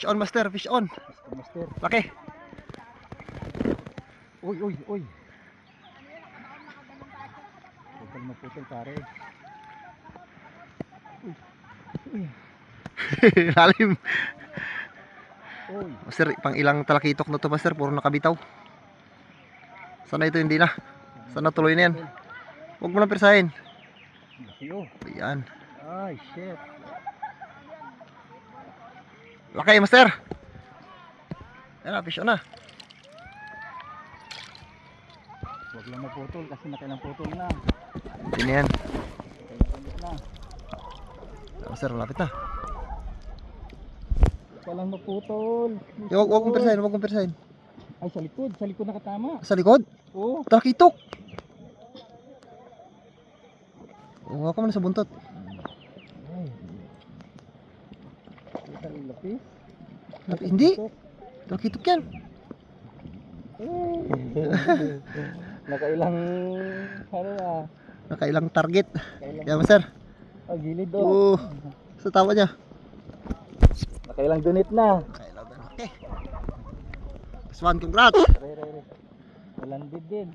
Fish on, master, fish on. Master. Laki. Uy, uy, uy. Putol na putol, pare. Uy. Uy. Lalim. Uy. Master, pang ilang talakitok na to, master. Puro nakabitaw. Sana ito hindi na. Sana tuloy na yan. Huwag mo lang persahin. Laki, oh. Ayan. Ay, shit. Laki, master. Ayan na, fish on na. Huwag lang maputol kasi nakailang putol na. Hindi na yan. Nakailang na. Master, malapit na. Walang maputol. Huwag mong persahin, huwag mong persahin. Ay, sa likod nakatama. Sa likod? Oo. Talakitok. Huwag ka muna sa buntot. Ay. Kita yung lapis. Hindi. Talakitok yan. Nakailang ano na. Nakailang target. Nakailang. Yan, master. Ah, gilid Oo. Sa tawa niya. Nakailang dunit na. Okay. This one, congrats. Re. Walang din.